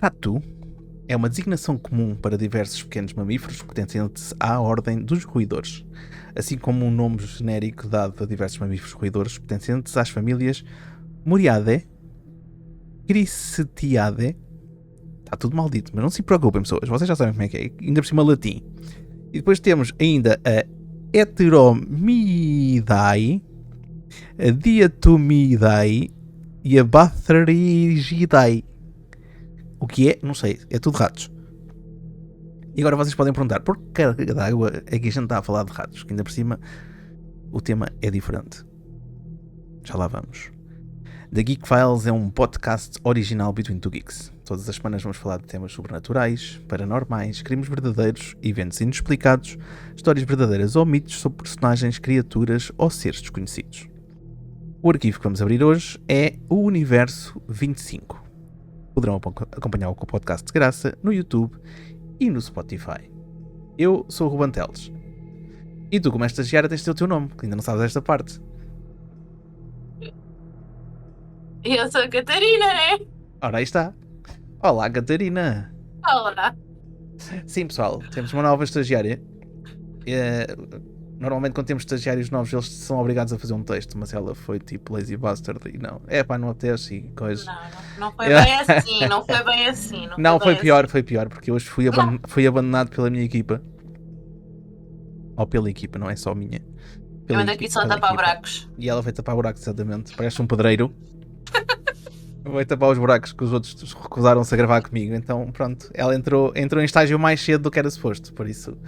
Rato é uma designação comum para diversos pequenos mamíferos pertencentes à ordem dos roedores, assim como um nome genérico dado a diversos mamíferos roedores pertencentes às famílias Muriadae, Cricetidae. Está tudo maldito, mas não se preocupem, pessoas, vocês já sabem como é que é, ainda por cima latim. E depois temos ainda a Heteromidae, a Diatomidae e a Bathrigidae. O que é? Não sei, é tudo ratos. E agora vocês podem perguntar, por que carga d'água é que a gente está a falar de ratos? Que ainda por cima o tema é diferente. Já lá vamos. The Geek Files é um podcast original Between Two Geeks. Todas as semanas vamos falar de temas sobrenaturais, paranormais, crimes verdadeiros, eventos inexplicados, histórias verdadeiras ou mitos sobre personagens, criaturas ou seres desconhecidos. O arquivo que vamos abrir hoje é o Universo 25. Poderão acompanhar o podcast de graça no YouTube e no Spotify. Eu sou o Ruben Teles. E tu, como és estagiária, tens de ter o teu nome, que ainda não sabes esta parte. Eu sou a Catarina, né? Ora, aí está. Olá, Catarina. Olá. Sim, pessoal, temos uma nova estagiária. Normalmente quando temos estagiários novos eles são obrigados a fazer um texto, mas ela foi tipo lazy bastard e não. Não apetece e coisa. Não foi bem assim, não foi bem assim. Não, foi pior, porque hoje fui abandonado pela minha equipa. Ou pela equipa, não é só minha. Eu ando aqui só a tapar buracos. E ela vai tapar buracos, exatamente. Parece um pedreiro. Vai tapar os buracos que os outros recusaram-se a gravar comigo. Então, pronto, ela entrou em estágio mais cedo do que era suposto. Por isso,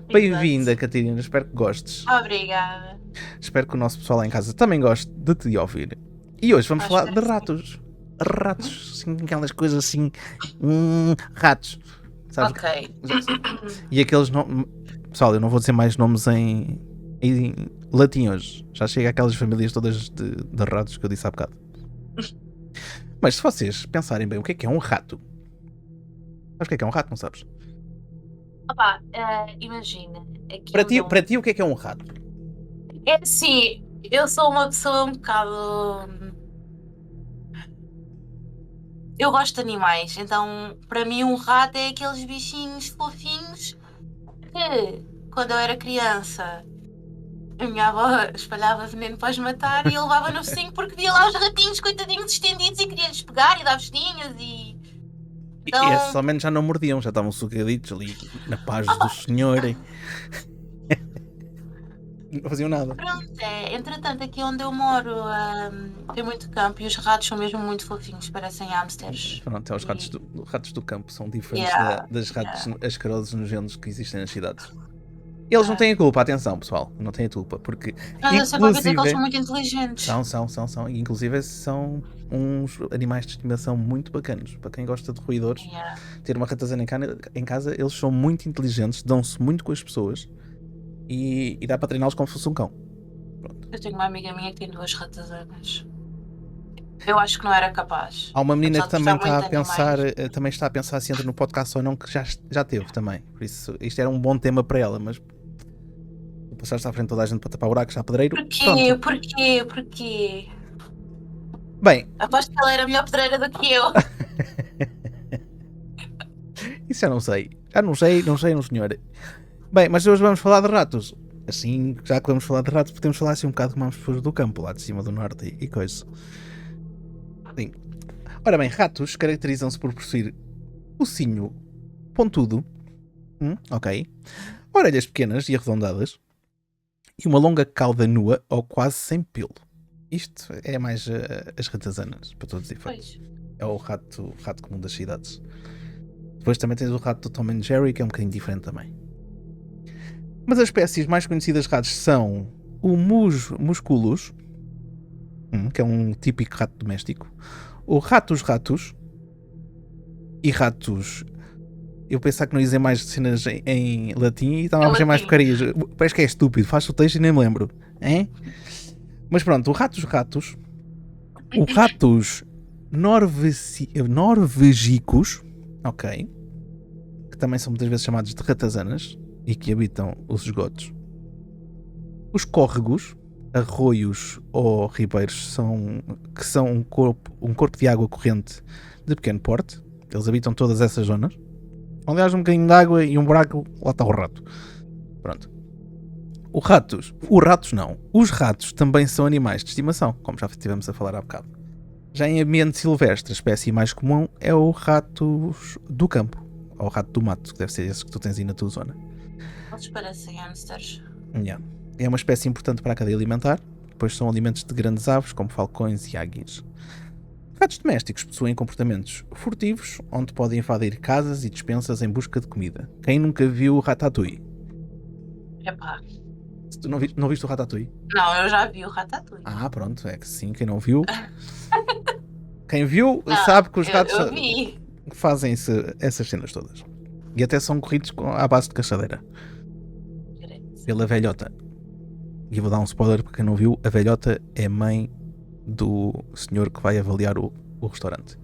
bem-vinda, Catarina. Espero que gostes. Obrigada. Espero que o nosso pessoal lá em casa também goste de te ouvir. E hoje vamos falar de ratos. Ratos, assim, aquelas coisas assim. Ratos. Sabes? Ok. E aqueles nomes. Pessoal, eu não vou dizer mais nomes em latim hoje. Já chega aquelas famílias todas de ratos que eu disse há bocado. Mas se vocês pensarem bem, o que é um rato? Sabes o que é um rato, não sabes? Opa, imagina. Para ti, o que é um rato? É assim, eu sou uma pessoa um bocado... Eu gosto de animais, então para mim um rato é aqueles bichinhos fofinhos que, quando eu era criança, a minha avó espalhava veneno para os matar e eu levava no focinho porque via lá os ratinhos coitadinhos estendidos e queria-lhes pegar e dar vestinhas e... Então... E esses ao menos já não mordiam, já estavam sugaditos ali na paz do Senhor. Não faziam nada. Pronto, entretanto aqui onde eu moro tem muito campo e os ratos são mesmo muito fofinhos, parecem hamsters. Pronto, os ratos do campo são diferentes das ratos asquerosos nojentos que existem nas cidades. Eles não têm a culpa, atenção pessoal, não têm a culpa, porque eu sei para dizer que eles são muito inteligentes. São, e inclusive são uns animais de estimação muito bacanos. Para quem gosta de roedores, ter uma ratazana em casa, eles são muito inteligentes, dão-se muito com as pessoas e dá para treiná-los como se fosse um cão. Pronto. Eu tenho uma amiga minha que tem 2 ratazanas. Eu acho que não era capaz. Há uma menina que também está a pensar se entra no podcast ou não, que já teve também. Por isso, isto era um bom tema para ela, mas passaste à frente de toda a gente para tapar buracos, já pedreiro. Porquê? Bem, aposto que ela era melhor pedreira do que eu. Isso já não sei, não senhor. Bem, mas hoje vamos falar de ratos. Assim, já que vamos falar de ratos, podemos falar assim um bocado como as pessoas do campo, lá de cima do norte e coisa. Sim. Ora bem, ratos caracterizam-se por possuir focinho pontudo, ok, orelhas pequenas e arredondadas e uma longa cauda nua ou quase sem pelo. Isto é mais as ratazanas, para todos os efeitos. É o rato comum das cidades. Depois também tens o rato do Tom and Jerry, que é um bocadinho diferente também. Mas as espécies mais conhecidas de ratos são o musculus, que é um típico rato doméstico, o ratus e ratos... Eu pensava que não ia dizer mais cenas em latim e estava a fazer mais porcarias. Parece que é estúpido, faço o texto e nem me lembro. Hein? Mas pronto, o ratus, o ratus norvegicus, ok, que também são muitas vezes chamados de ratazanas e que habitam os esgotos. Os córregos, arroios ou ribeiros, que são um corpo de água corrente de pequeno porte, Eles habitam todas essas zonas. Onde haja um bocadinho de água e um buraco, lá está o rato. Pronto. Os ratos também são animais de estimação, como já estivemos a falar há bocado. Já em ambiente silvestre, a espécie mais comum é o rato do campo, ou o rato do mato, que deve ser esse que tu tens aí na tua zona. Eles parecem hamsters. Yeah. É uma espécie importante para a cadeia alimentar, pois são alimentos de grandes aves, como falcões e águias. Ratos domésticos possuem comportamentos furtivos, onde podem invadir casas e despensas em busca de comida. Quem nunca viu o Ratatouille? Epá. Tu não viste o Ratatouille? Não, eu já vi o Ratatouille. Ah, pronto, é que sim, quem não viu. Quem viu Não, sabe que os ratos eu vi. fazem essas cenas todas. E até são corridos à base de caçadeira. Pela velhota. E vou dar um spoiler para quem não viu: a velhota é mãe do senhor que vai avaliar o restaurante.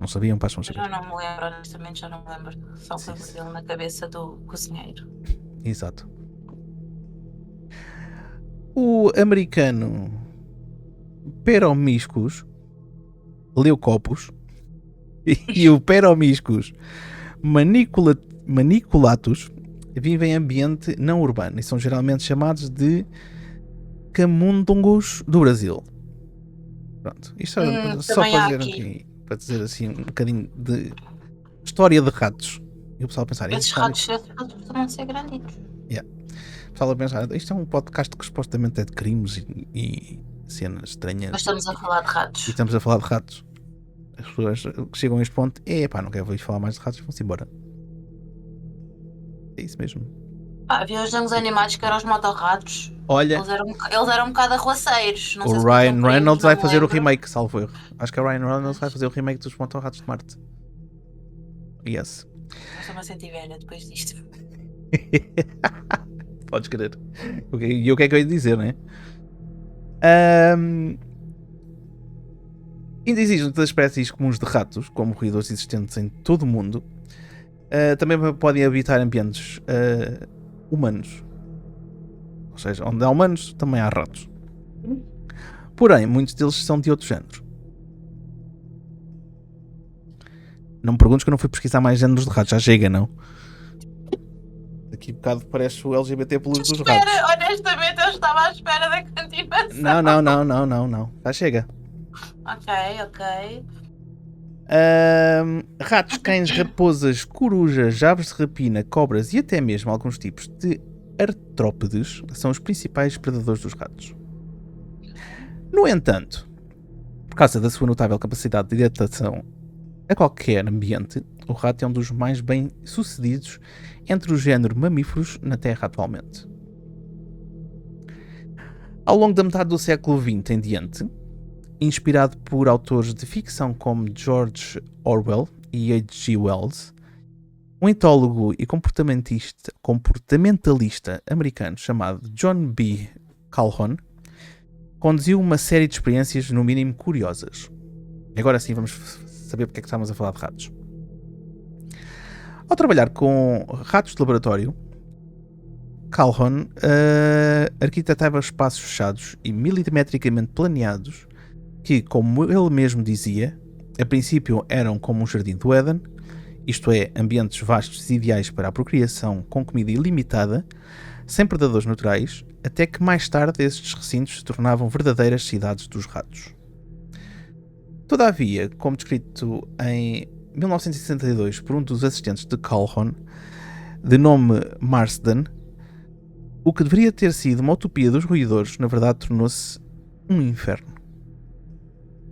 Não sabiam? Passam a saber. Eu não me lembro, honestamente, já não me lembro. Só foi dele na cabeça do cozinheiro. Exato. O americano Peromyscus leucopus e o Peromyscus maniculatus vivem em ambiente não urbano e são geralmente chamados de camundongos do Brasil. Pronto, isto é só para dizer assim um bocadinho de história de ratos. E o pessoal pensar, esses ratos costumam ser granditos. O pessoal a pensar, isto é um podcast que supostamente é de crimes e cenas estranhas. Mas estamos a falar de ratos. E estamos a falar de ratos. As pessoas que chegam a este ponto, não quero ouvir falar mais de ratos, vão-se embora. É isso mesmo. Havia os desenhos animados que eram os motorratos. Olha, eles eram um bocado arruaceiros. Não sei o se Ryan Reynolds vai não fazer o lembro. remake, salvo erro. Acho que o Ryan Reynolds vai fazer o remake dos Motorratos de Marte. Yes. Estou-me a sentir velha depois disto. Podes crer. E o que é que eu ia dizer, não é? Ainda existem outras espécies comuns de ratos, como roedores existentes em todo o mundo. Também podem habitar ambientes humanos. Ou seja, onde há humanos, também há ratos. Porém, muitos deles são de outro género. Não me perguntes que eu não fui pesquisar mais géneros de ratos. Já chega, não? Daqui a bocado parece o LGBT plus dos ratos. Honestamente, eu estava à espera da continuação. Não. Já chega. Ok. Ratos, cães, raposas, corujas, aves de rapina, cobras e até mesmo alguns tipos de artrópodes são os principais predadores dos ratos. No entanto, por causa da sua notável capacidade de adaptação a qualquer ambiente, o rato é um dos mais bem sucedidos entre o género mamíferos na Terra atualmente. Ao longo da metade do século XX em diante, inspirado por autores de ficção como George Orwell e H.G. Wells, um etólogo e comportamentalista americano chamado John B. Calhoun conduziu uma série de experiências no mínimo curiosas. Agora sim vamos saber porque é que estamos a falar de ratos. Ao trabalhar com ratos de laboratório, Calhoun arquitetava espaços fechados e milimetricamente planeados que, como ele mesmo dizia, a princípio eram como um jardim do Éden, isto é, ambientes vastos e ideais para a procriação com comida ilimitada, sem predadores naturais, até que mais tarde estes recintos se tornavam verdadeiras cidades dos ratos. Todavia, como descrito em 1962 por um dos assistentes de Calhoun, de nome Marsden, o que deveria ter sido uma utopia dos roedores, na verdade tornou-se um inferno.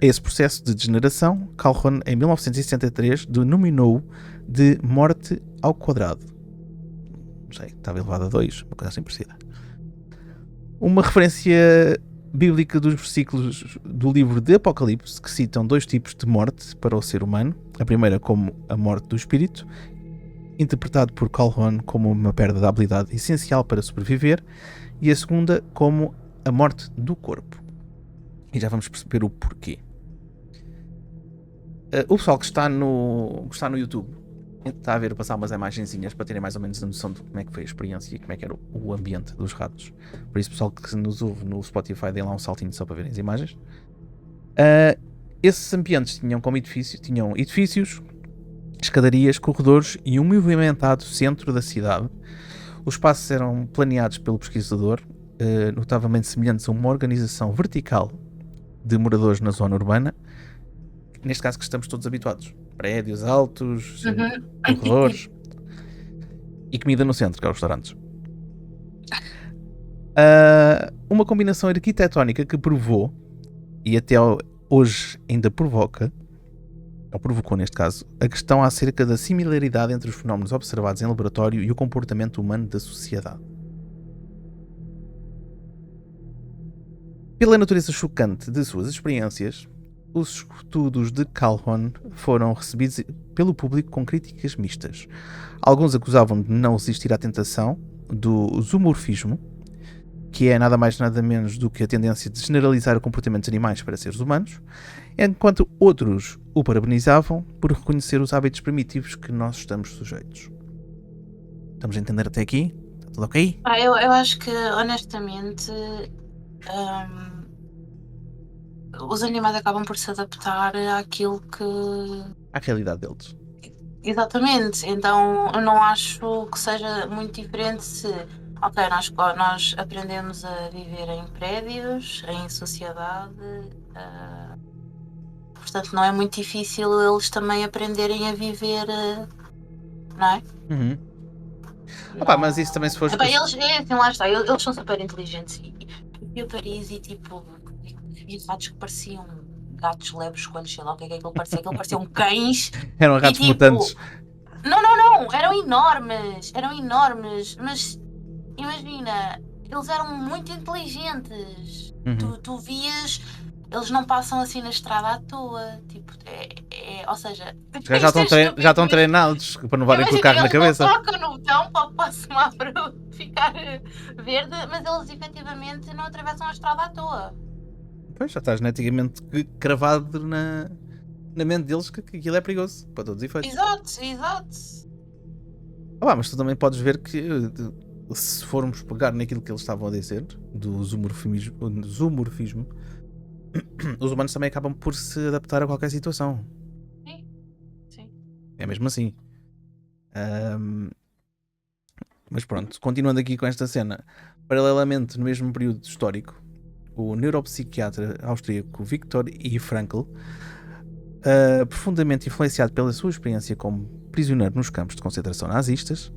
A esse processo de degeneração, Calhoun, em 1963, denominou de morte ao quadrado. Não sei, estava elevado a 2, uma coisa assim parecida. Uma referência bíblica dos versículos do livro de Apocalipse, que citam dois tipos de morte para o ser humano. A primeira como a morte do espírito, interpretado por Calhoun como uma perda da habilidade essencial para sobreviver, e a segunda como a morte do corpo. E já vamos perceber o porquê. O pessoal que está no YouTube está a ver passar umas imagenzinhas para terem mais ou menos a noção de como é que foi a experiência e como é que era o ambiente dos ratos. Por isso, pessoal que nos ouve no Spotify, deem lá um saltinho só para verem as imagens. Esses ambientes tinham edifícios, escadarias, corredores e um movimentado centro da cidade. Os espaços eram planeados pelo pesquisador, notavelmente semelhantes a uma organização vertical de moradores na zona urbana, neste caso que estamos todos habituados. Prédios altos, corredores e comida no centro, que é os restaurantes. Uma combinação arquitetónica que provou, e até hoje ainda provoca, ou provocou neste caso, a questão acerca da similaridade entre os fenómenos observados em laboratório e o comportamento humano da sociedade. Pela natureza chocante de suas experiências, os estudos de Calhoun foram recebidos pelo público com críticas mistas. Alguns acusavam de não resistir à tentação do zoomorfismo, que é nada mais nada menos do que a tendência de generalizar o comportamento dos animais para seres humanos, enquanto outros o parabenizavam por reconhecer os hábitos primitivos que nós estamos sujeitos. Estamos a entender até aqui? Está tudo ok? Eu acho que, honestamente, os animais acabam por se adaptar àquilo que... À realidade deles. Exatamente. Então, eu não acho que seja muito diferente se... Ok, nós aprendemos a viver em prédios, em sociedade, portanto não é muito difícil eles também aprenderem a viver, não é? Uhum. Opa, mas isso também se for... Eles, assim, lá está, eles são super inteligentes e eu Paris e tipo, vi ratos que pareciam gatos, lebres, coelhos, sei lá o que é que aquilo parecia, pareciam cães. Eram ratos tipo, mutantes. Não, eram enormes, mas imagina, eles eram muito inteligentes. Uhum. Tu vias, eles não passam assim na estrada à toa. Tipo, ou seja, Já estão treinados para não levarem com o carro na cabeça. Eles tocam no botão para o semáforo ficar verde, mas eles efetivamente não atravessam a estrada à toa. Pois, já está geneticamente cravado na mente deles que aquilo é perigoso para todos os efeitos. Exato. Mas tu também podes ver que se formos pegar naquilo que eles estavam a dizer do zoomorfismo, os humanos também acabam por se adaptar a qualquer situação. Sim. É mesmo assim. Mas pronto, continuando aqui com esta cena, paralelamente no mesmo período histórico, o neuropsiquiatra austríaco Viktor I. Frankl, profundamente influenciado pela sua experiência como prisioneiro nos campos de concentração nazistas,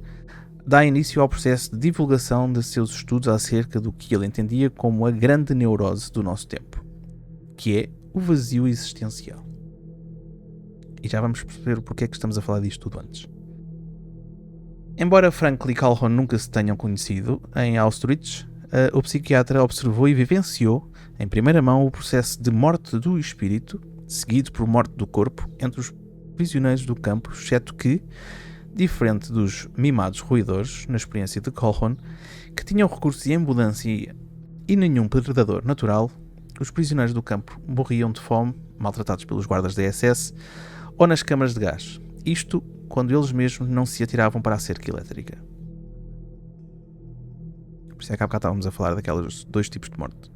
dá início ao processo de divulgação de seus estudos acerca do que ele entendia como a grande neurose do nosso tempo, que é o vazio existencial. E já vamos perceber o porquê que estamos a falar disto tudo antes. Embora Frankl e Calhoun nunca se tenham conhecido, em Auschwitz, o psiquiatra observou e vivenciou em primeira mão o processo de morte do espírito, seguido por morte do corpo, entre os prisioneiros do campo, exceto que, diferente dos mimados roedores, na experiência de Calhoun, que tinham recurso de ambulância e nenhum predador natural, os prisioneiros do campo morriam de fome, maltratados pelos guardas da SS, ou nas câmaras de gás. Isto quando eles mesmos não se atiravam para a cerca elétrica. Por isso é que há bocado estávamos a falar daqueles dois tipos de morte.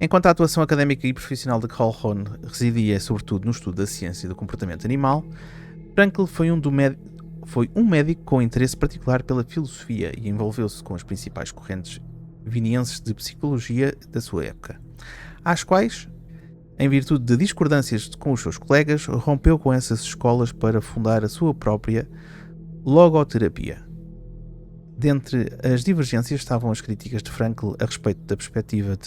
Enquanto a atuação académica e profissional de Calhoun residia sobretudo no estudo da ciência e do comportamento animal, Frankl foi um médico com interesse particular pela filosofia e envolveu-se com as principais correntes vinienses de psicologia da sua época, às quais, em virtude de discordâncias com os seus colegas, rompeu com essas escolas para fundar a sua própria logoterapia. Dentre as divergências estavam as críticas de Frankl a respeito da perspectiva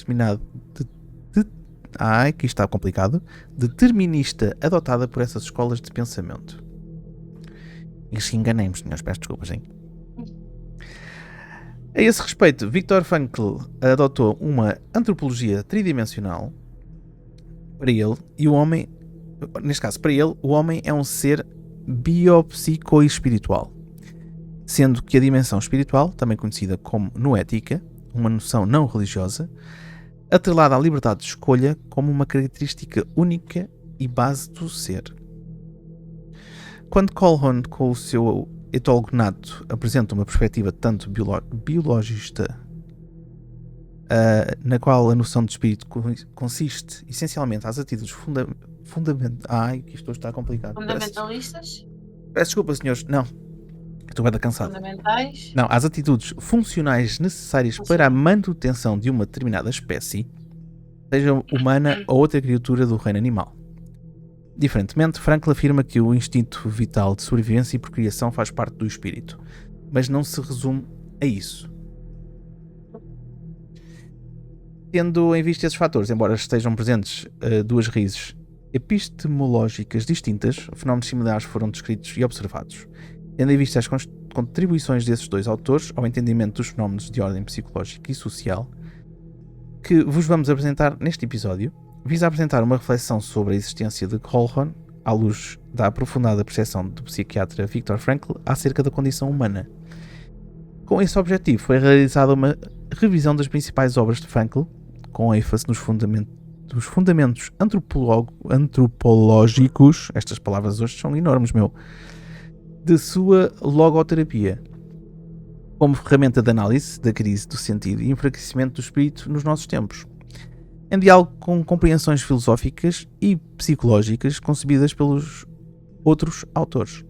determinista adotada por essas escolas de pensamento. E se enganei-me, senhores, peço desculpas, hein? A esse respeito, Viktor Frankl adotou uma antropologia tridimensional. Para ele, o homem é um ser biopsicoespiritual, sendo que a dimensão espiritual, também conhecida como noética, uma noção não religiosa, atrelada à liberdade de escolha como uma característica única e base do ser. Quando Calhoun, com o seu etologo nato, apresenta uma perspectiva tanto biologista na qual a noção de espírito consiste essencialmente às atitudes fundamentais. Ai, que isto está complicado. Fundamentalistas? Peço desculpa, senhores. Não. Estou bem cansado. Fundamentais? Não, às atitudes funcionais necessárias para a manutenção de uma determinada espécie, seja humana ou outra criatura do reino animal. Diferentemente, Frankl afirma que o instinto vital de sobrevivência e procriação faz parte do espírito, mas não se resume a isso. Tendo em vista esses fatores, embora estejam presentes duas raízes epistemológicas distintas, fenómenos similares foram descritos e observados. Tendo em vista as contribuições desses dois autores ao entendimento dos fenómenos de ordem psicológica e social, que vos vamos apresentar neste episódio, visa apresentar uma reflexão sobre a existência de Colquhoun à luz da aprofundada percepção do psiquiatra Viktor Frankl acerca da condição humana. Com esse objetivo foi realizada uma revisão das principais obras de Frankl, com ênfase nos fundamentos antropológicos, estas palavras hoje são enormes, de sua logoterapia, como ferramenta de análise da crise do sentido e enfraquecimento do espírito nos nossos tempos, em diálogo com compreensões filosóficas e psicológicas concebidas pelos outros autores.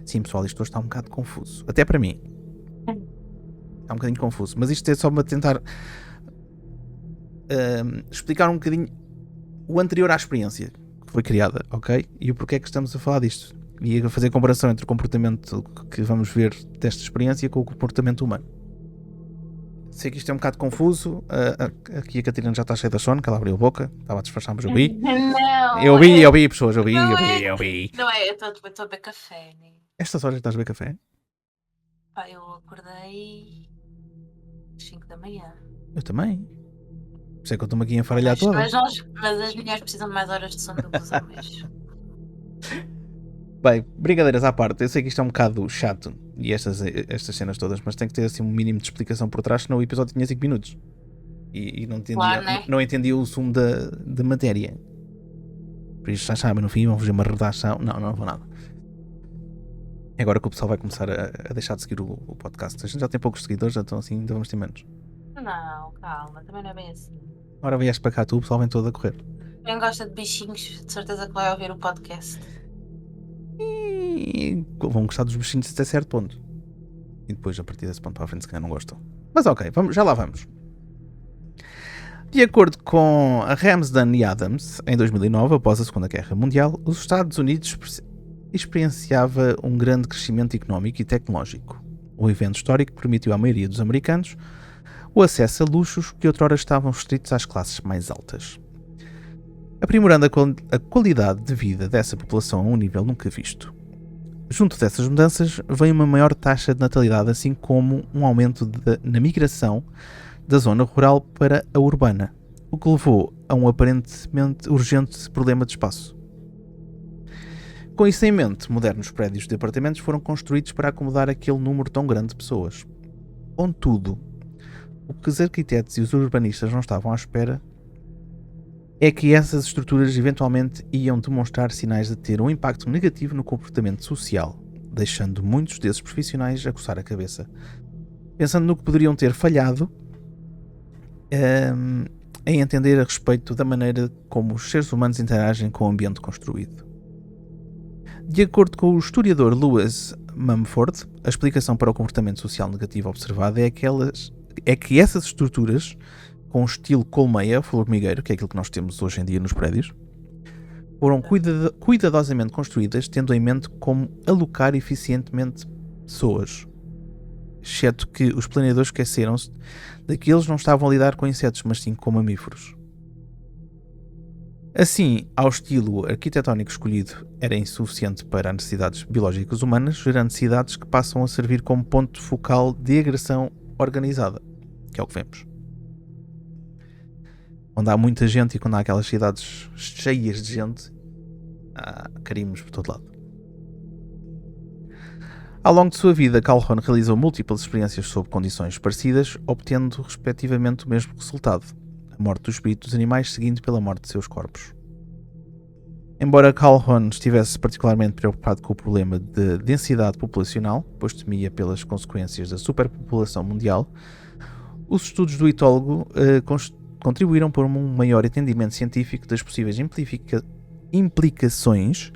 Sim, pessoal, isto hoje está um bocado confuso, até para mim. Está um bocadinho confuso, mas isto é só para tentar explicar um bocadinho o anterior à experiência que foi criada, ok? E o porquê é que estamos a falar disto. E a fazer comparação entre o comportamento que vamos ver desta experiência com o comportamento humano. Sei que isto é um bocado confuso. Aqui a Catarina já está cheia de sono, que ela abriu a boca, estava a disfarçar, mas eu vi. Não! Eu vi, pessoas, eu vi. Não é, eu estou a beber café, né? Estas horas estás a beber café? Pá, eu acordei às 5 da manhã. Eu também. Por isso é que eu estou-me aqui a enfaralhar toda. Mas as mulheres precisam de mais horas de sono do que os homens. Bem, brincadeiras à parte, eu sei que isto é um bocado chato e estas cenas todas, mas tem que ter assim um mínimo de explicação por trás, senão o episódio tinha 5 minutos e não entendia, claro, né? Não entendia o sumo da matéria. Por isso já sabem, no fim vão fazer uma redação. Não vou nada. É agora que o pessoal vai começar a deixar de seguir o podcast. A gente já tem poucos seguidores, então assim ainda vamos ter menos. Não, calma, também não é bem assim. Agora vieste para cá tu, o pessoal vem todo a correr. Quem gosta de bichinhos, de certeza que vai ouvir o podcast. E vão gostar dos bichinhos até certo ponto. E depois, a partir desse ponto para a frente, se calhar não gostam. Mas ok, já lá vamos. De acordo com a Ramsden e Adams, em 2009, após a Segunda Guerra Mundial, os Estados Unidos experienciava um grande crescimento económico e tecnológico. O evento histórico permitiu à maioria dos americanos o acesso a luxos que outrora estavam restritos às classes mais altas, aprimorando a qualidade de vida dessa população a um nível nunca visto. Junto dessas mudanças vem uma maior taxa de natalidade, assim como um aumento na migração da zona rural para a urbana, o que levou a um aparentemente urgente problema de espaço. Com isso em mente, modernos prédios de apartamentos foram construídos para acomodar aquele número tão grande de pessoas. Contudo, o que os arquitetos e os urbanistas não estavam à espera é que essas estruturas eventualmente iam demonstrar sinais de ter um impacto negativo no comportamento social, deixando muitos desses profissionais a coçar a cabeça, pensando no que poderiam ter falhado em entender a respeito da maneira como os seres humanos interagem com o ambiente construído. De acordo com o historiador Lewis Mumford, a explicação para o comportamento social negativo observado é que essas estruturas com estilo colmeia, formigueiro, que é aquilo que nós temos hoje em dia nos prédios, foram cuidadosamente construídas, tendo em mente como alocar eficientemente pessoas, exceto que os planeadores esqueceram-se de que eles não estavam a lidar com insetos, mas sim com mamíferos. Assim, ao estilo arquitetónico escolhido era insuficiente para as necessidades biológicas humanas, gerando necessidades que passam a servir como ponto focal de agressão organizada, que é o que vemos. Onde há muita gente e quando há aquelas cidades cheias de gente, há carimos por todo lado. Ao longo de sua vida, Colquhoun realizou múltiplas experiências sob condições parecidas, obtendo respectivamente o mesmo resultado, a morte do espírito dos animais seguindo pela morte de seus corpos. Embora Colquhoun estivesse particularmente preocupado com o problema de densidade populacional, pois temia pelas consequências da superpopulação mundial, Os estudos do etólogo contribuíram para um maior entendimento científico das possíveis implicações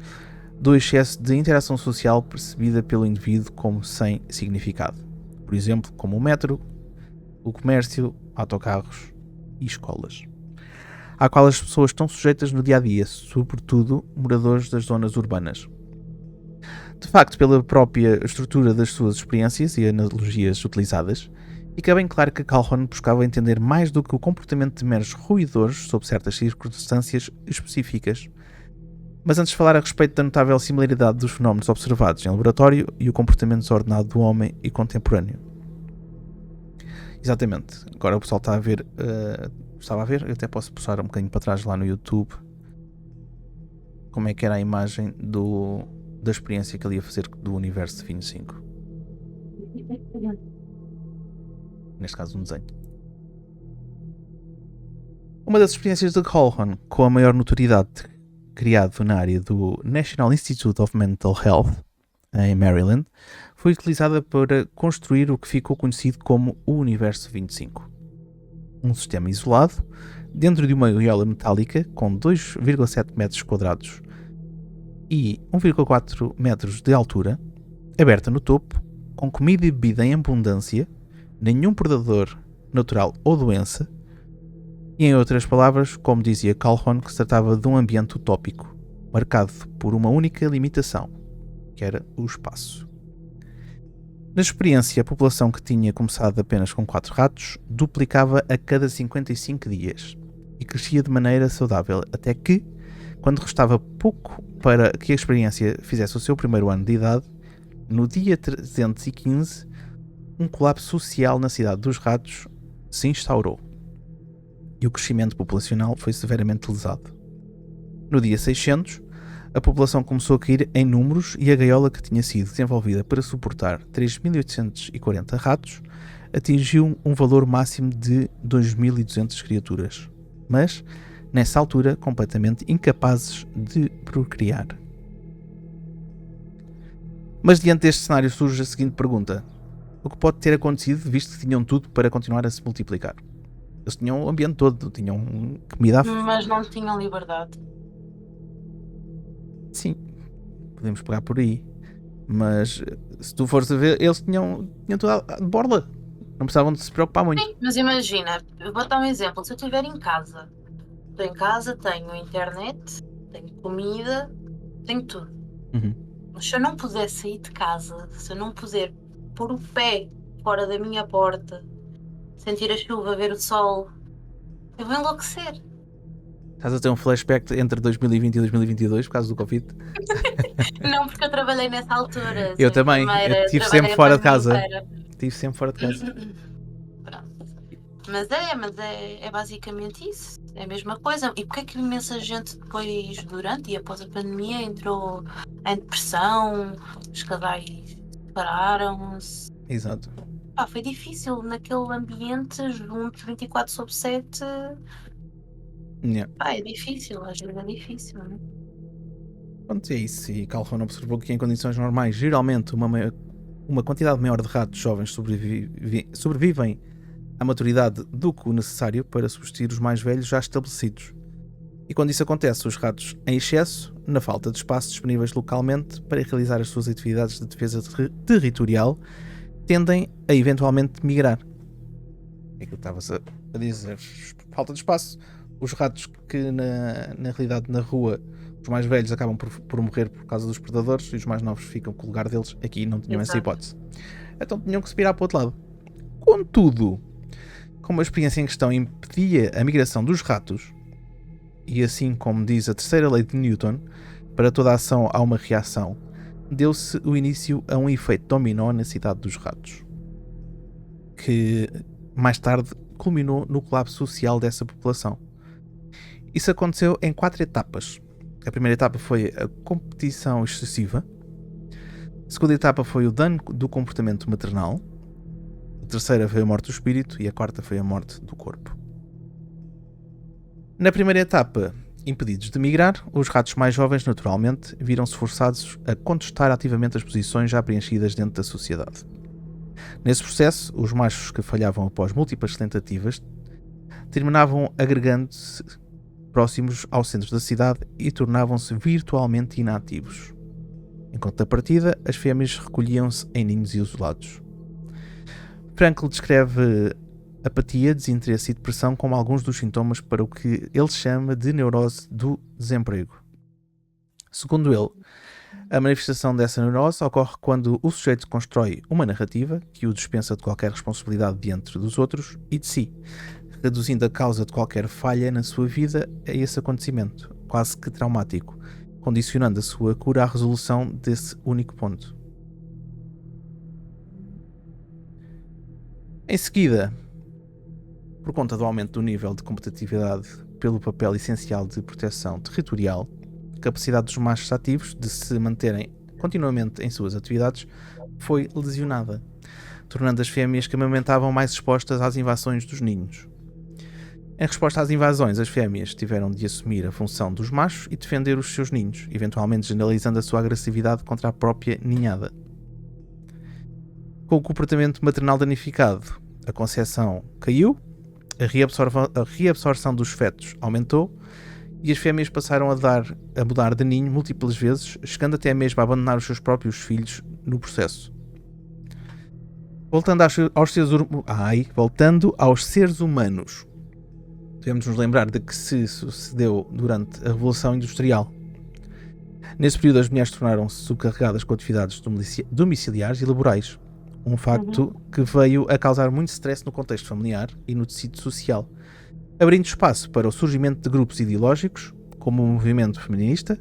do excesso de interação social percebida pelo indivíduo como sem significado. Por exemplo, como o metro, o comércio, autocarros e escolas, à qual as pessoas estão sujeitas no dia-a-dia, sobretudo moradores das zonas urbanas. De facto, pela própria estrutura das suas experiências e analogias utilizadas, fica bem claro que Calhoun buscava entender mais do que o comportamento de meros roedores sob certas circunstâncias específicas. Mas antes de falar a respeito da notável similaridade dos fenómenos observados em laboratório e o comportamento desordenado do homem e contemporâneo. Exatamente. Agora o pessoal está a ver... estava a ver? Eu até posso puxar um bocadinho para trás lá no YouTube como é que era a imagem da experiência que ele ia fazer do universo de 25. Neste caso um desenho. Uma das experiências de Calhoun com a maior notoriedade criado na área do National Institute of Mental Health, em Maryland, foi utilizada para construir o que ficou conhecido como o Universo 25. Um sistema isolado, dentro de uma gaiola metálica com 2,7 metros quadrados e 1,4 metros de altura, aberta no topo, com comida e bebida em abundância, nenhum predador natural ou doença, e em outras palavras, como dizia Calhoun, que se tratava de um ambiente utópico, marcado por uma única limitação, que era o espaço. Na experiência, a população que tinha começado apenas com 4 ratos duplicava a cada 55 dias e crescia de maneira saudável, até que, quando restava pouco para que a experiência fizesse o seu primeiro ano de idade, no dia 315, um colapso social na cidade dos ratos se instaurou e o crescimento populacional foi severamente lesado. No dia 600, a população começou a cair em números e a gaiola que tinha sido desenvolvida para suportar 3.840 ratos atingiu um valor máximo de 2.200 criaturas, mas, nessa altura, completamente incapazes de procriar. Mas diante deste cenário surge a seguinte pergunta: o que pode ter acontecido, visto que tinham tudo para continuar a se multiplicar? Eles tinham o ambiente todo, tinham comida Mas não tinham liberdade. Sim, podemos pegar por aí. Mas se tu fores a ver, eles tinham tudo de borla. Não precisavam de se preocupar muito. Sim, mas imagina, eu vou dar um exemplo. Se eu estiver em casa, estou em casa, tenho internet, tenho comida, tenho tudo. Uhum. Mas se eu não puder sair de casa, se eu não puder pôr o pé fora da minha porta, sentir a chuva, ver o sol, eu vou enlouquecer. Estás a ter um flashback entre 2020 e 2022 por causa do Covid? Não, porque eu trabalhei nessa altura. Eu também, eu estive sempre fora de casa. Estive sempre fora de casa. Pronto. Mas é basicamente isso. É a mesma coisa. E porque é que imensa gente depois, durante e após a pandemia, entrou em depressão, os casais separaram-se? Exato. Foi difícil naquele ambiente, juntos 24/7. Yeah. É difícil, às vezes é difícil, não é? Pronto, é isso. E Calhoun observou que em condições normais, geralmente uma quantidade maior de ratos jovens sobrevivem à maturidade do que o necessário para substituir os mais velhos já estabelecidos. E quando isso acontece, os ratos em excesso, na falta de espaço disponíveis localmente para realizar as suas atividades de defesa territorial, tendem a eventualmente migrar. É que eu estava a dizer, falta de espaço. Os ratos que na realidade na rua, os mais velhos acabam por morrer por causa dos predadores e os mais novos ficam com o lugar deles. Aqui não tinham essa hipótese. Então tinham que se virar para o outro lado. Contudo, como a experiência em questão impedia a migração dos ratos, e assim como diz a terceira lei de Newton, para toda ação há uma reação, deu-se o início a um efeito dominó na cidade dos ratos, que mais tarde culminou no colapso social dessa população. Isso aconteceu em 4 etapas. A primeira etapa foi a competição excessiva. A segunda etapa foi o dano do comportamento maternal. A terceira foi a morte do espírito e a quarta foi a morte do corpo. Na primeira etapa, impedidos de migrar, os ratos mais jovens, naturalmente, viram-se forçados a contestar ativamente as posições já preenchidas dentro da sociedade. Nesse processo, os machos que falhavam após múltiplas tentativas terminavam agregando-se próximos ao centro da cidade e tornavam-se virtualmente inativos. Em contrapartida, as fêmeas recolhiam-se em ninhos isolados. Frankl descreve apatia, desinteresse e depressão como alguns dos sintomas para o que ele chama de neurose do desemprego. Segundo ele, a manifestação dessa neurose ocorre quando o sujeito constrói uma narrativa que o dispensa de qualquer responsabilidade diante dos outros e de si, reduzindo a causa de qualquer falha na sua vida a esse acontecimento, quase que traumático, condicionando a sua cura à resolução desse único ponto. Em seguida, por conta do aumento do nível de competitividade pelo papel essencial de proteção territorial, a capacidade dos machos ativos de se manterem continuamente em suas atividades foi lesionada, tornando as fêmeas que amamentavam mais expostas às invasões dos ninhos. Em resposta às invasões, as fêmeas tiveram de assumir a função dos machos e defender os seus ninhos, eventualmente generalizando a sua agressividade contra a própria ninhada. Com o comportamento maternal danificado, a concepção caiu, a reabsorção dos fetos aumentou e as fêmeas passaram a mudar de ninho múltiplas vezes, chegando até mesmo a abandonar os seus próprios filhos no processo. Voltando aos seres humanos, devemos nos lembrar de que se sucedeu durante a Revolução Industrial. Nesse período, as mulheres tornaram-se subcarregadas com atividades domiciliares e laborais, um facto que veio a causar muito stress no contexto familiar e no tecido social, abrindo espaço para o surgimento de grupos ideológicos, como o movimento feminista,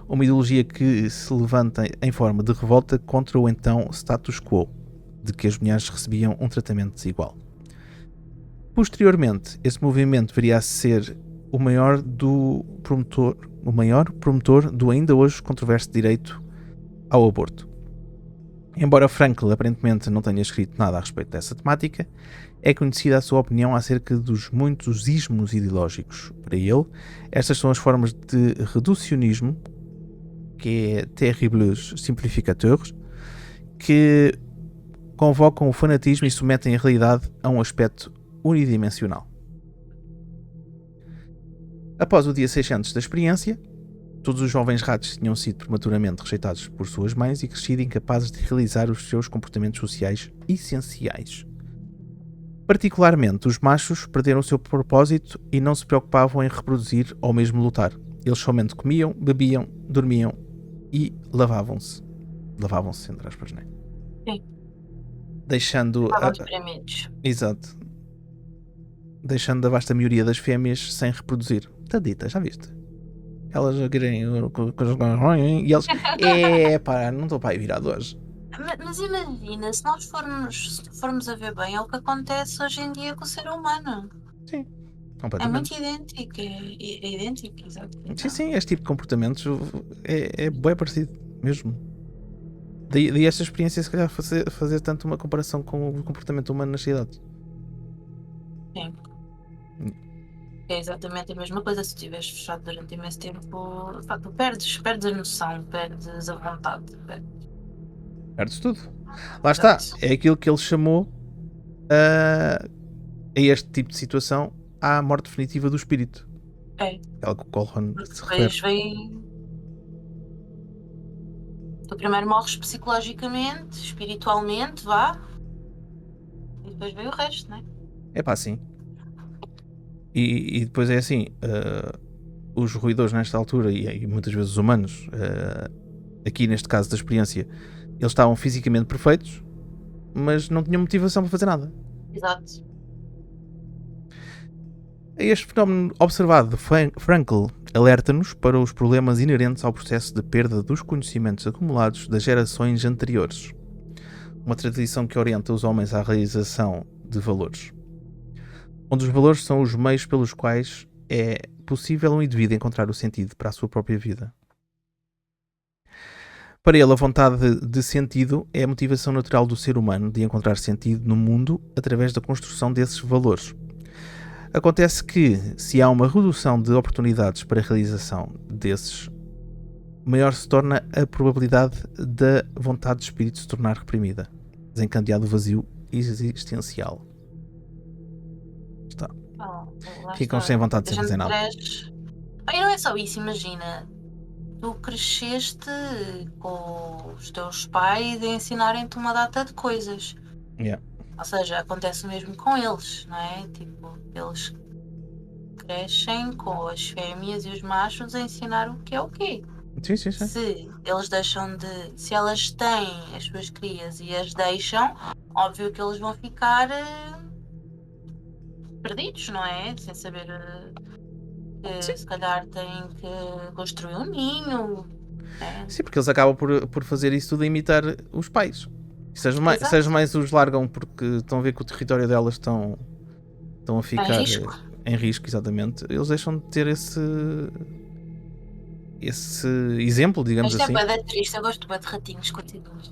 uma ideologia que se levanta em forma de revolta contra o então status quo, de que as mulheres recebiam um tratamento desigual. Posteriormente, esse movimento viria a ser o maior promotor do ainda hoje controverso direito ao aborto. Embora Frankl aparentemente não tenha escrito nada a respeito dessa temática, é conhecida a sua opinião acerca dos muitos ismos ideológicos. Para ele, estas são as formas de reducionismo, que é terribles simplificateurs, que convocam o fanatismo e submetem a realidade a um aspecto unidimensional. Após o dia 600 da experiência, todos os jovens ratos tinham sido prematuramente rejeitados por suas mães e crescido incapazes de realizar os seus comportamentos sociais essenciais. Particularmente, os machos perderam o seu propósito e não se preocupavam em reproduzir ou mesmo lutar. Eles somente comiam, bebiam, dormiam e lavavam-se. Lavavam-se, entre aspas, não é? Sim. Deixando... Estavam deprimidos. Exato. Deixando a vasta maioria das fêmeas sem reproduzir. Taditas, já viste? Elas querem coisas e eles... não estou para aí virado hoje. Mas imagina, se nós formos a ver bem, é o que acontece hoje em dia com o ser humano. Sim, É completamente. muito idêntico, é idêntico, exato. Sim, este tipo de comportamentos é bem parecido, mesmo. Daí esta experiência, se calhar, fazer tanto uma comparação com o comportamento humano nas cidades. Sim. É exatamente a mesma coisa. Se estiveres fechado durante imenso tempo, tu perdes a noção, perdes a vontade. Perdes tudo. Lá está, é aquilo que ele chamou a este tipo de situação a morte definitiva do espírito. É. Algo que Colhan se refere. Depois vem. Tu primeiro morres psicologicamente, espiritualmente, vá. E depois vem o resto, não é? É pá, sim. E depois é assim, os roedores nesta altura, e muitas vezes os humanos, aqui neste caso da experiência, eles estavam fisicamente perfeitos, mas não tinham motivação para fazer nada. Exato. Este fenómeno observado de Frankl alerta-nos para os problemas inerentes ao processo de perda dos conhecimentos acumulados das gerações anteriores. Uma tradição que orienta os homens à realização de valores, onde os valores são os meios pelos quais é possível um indivíduo encontrar o sentido para a sua própria vida. Para ele, a vontade de sentido é a motivação natural do ser humano de encontrar sentido no mundo através da construção desses valores. Acontece que, se há uma redução de oportunidades para a realização desses, maior se torna a probabilidade da vontade de espírito se tornar reprimida, desencadeando o vazio existencial. Está. Lá Ficam está. sem vontade de A sem fazer gente nada. cresce. E não é só isso, imagina. Tu cresceste com os teus pais a ensinarem-te uma data de coisas. Yeah. Ou seja, acontece o mesmo com eles, não é? Tipo, eles crescem com as fêmeas e os machos a ensinar o que é o quê. Sim. Se eles deixam de. Se elas têm as suas crias e as deixam, óbvio que eles vão ficar perdidos, não é? Sem saber que se calhar têm que construir um ninho. Né? Sim, porque eles acabam por fazer isso tudo a imitar os pais. Se Exato. as mães os largam porque estão a ver que o território delas estão a ficar em risco, exatamente, eles deixam de ter esse exemplo, digamos Esta assim. é bem triste, eu gosto bem de ratinhos, continuas.